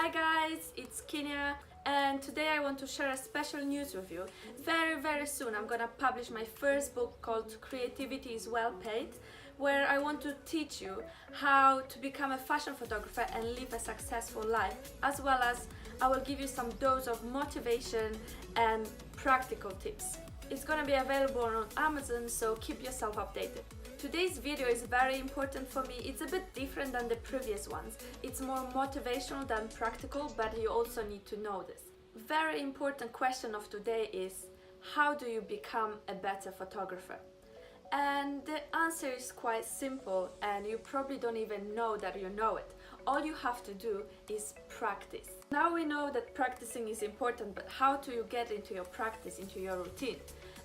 Hi guys, it's Kinia, and today I want to share a special news with you. Very soon I'm gonna publish my first book called Creativity is Well Paid, where I want to teach you how to become a fashion photographer and live a successful life, as well as I will give you some dose of motivation and practical tips. It's gonna be available on Amazon, so keep yourself updated. Today's video is very important for me. It's a bit different than the previous ones. It's more motivational than practical, but you also need to know this. Very important question of today is, how do you become a better photographer? And the answer is quite simple, and you probably don't even know that you know it. All you have to do is practice. Now we know that practicing is important, but how do you get into your practice, into your routine?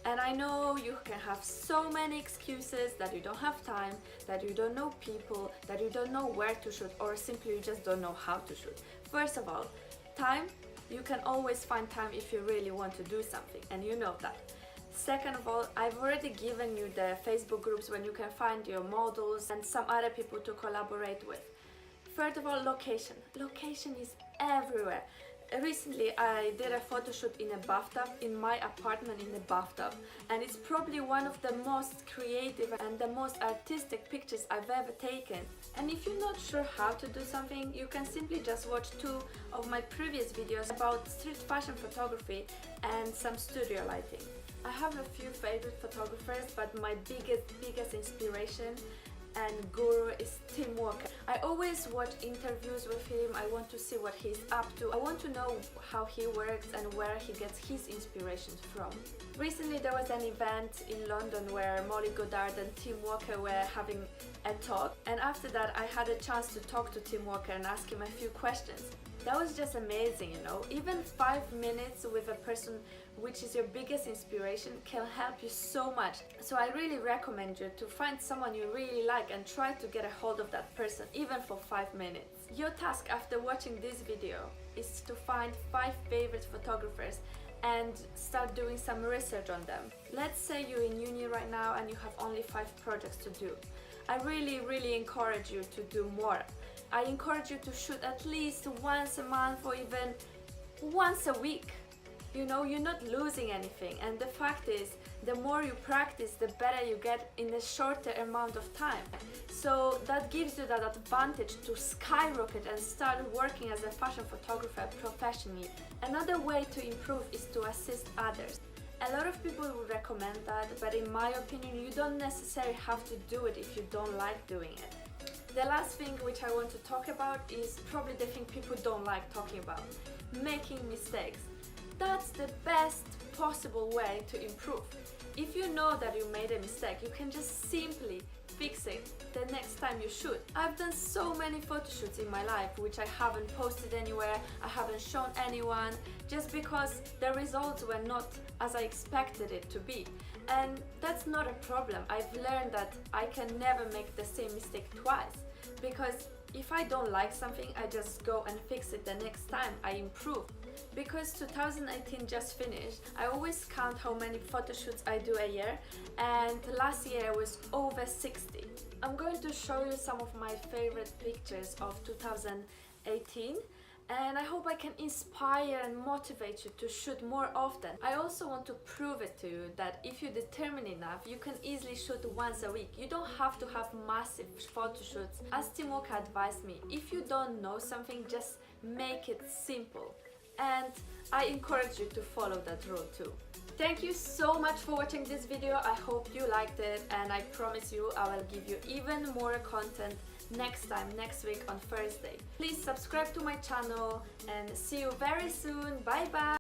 And I know you can have so many excuses that you don't have time, that you don't know people, that you don't know where to shoot, or simply you just don't know how to shoot. First of all, time, you can always find time if you really want to do something, and you know that. Second of all, I've already given you the Facebook groups when you can find your models and some other people to collaborate with. Third of all, location. Location is everywhere. Recently I did a photo shoot in a bathtub, in my apartment in the bathtub, and it's probably one of the most creative and the most artistic pictures I've ever taken. And if you're not sure how to do something, you can simply just watch 2 of my previous videos about street fashion photography and some studio lighting. I have a few favorite photographers, but my biggest inspiration and guru is Tim Walker. I always watch interviews with him. I want to see what he's up to. I want to know how he works and where he gets his inspirations from. Recently there was an event in London where Molly Goddard and Tim Walker were having a talk, and after that I had a chance to talk to Tim Walker and ask him a few questions. That was just amazing, you know. Even 5 minutes with a person which is your biggest inspiration can help you so much. So I really recommend you to find someone you really like and try to get a hold of that person, even for 5 minutes. Your task after watching this video is to find 5 favorite photographers and start doing some research on them. Let's say you're in uni right now and you have only 5 projects to do. I really encourage you to do more. I encourage you to shoot at least once a month or even once a week. You know, you're not losing anything, and the fact is, the more you practice, the better you get in a shorter amount of time. So that gives you that advantage to skyrocket and start working as a fashion photographer professionally. Another way to improve is to assist others. A lot of people would recommend that, but in my opinion, you don't necessarily have to do it if you don't like doing it. The last thing which I want to talk about is probably the thing people don't like talking about: making mistakes. That's the best possible way to improve. If you know that you made a mistake, you can just simply fix it the next time you shoot. I've done so many photo shoots in my life which I haven't posted anywhere, I haven't shown anyone, just because the results were not as I expected it to be. And that's not a problem. I've learned that I can never make the same mistake twice, because if I don't like something, I just go and fix it the next time, I improve. Because 2018 just finished, I always count how many photo shoots I do a year, and last year was over 60. I'm going to show you some of my favorite pictures of 2018, and I hope I can inspire and motivate you to shoot more often. I also want to prove it to you that if you're determined enough, you can easily shoot once a week. You don't have to have massive photo shoots. As Tim Walker advised me, if you don't know something, just make it simple. And I encourage you to follow that rule too. Thank you so much for watching this video. I hope you liked it, and I promise you I will give you even more content next week on Thursday. Please subscribe to my channel and see you very soon. Bye bye.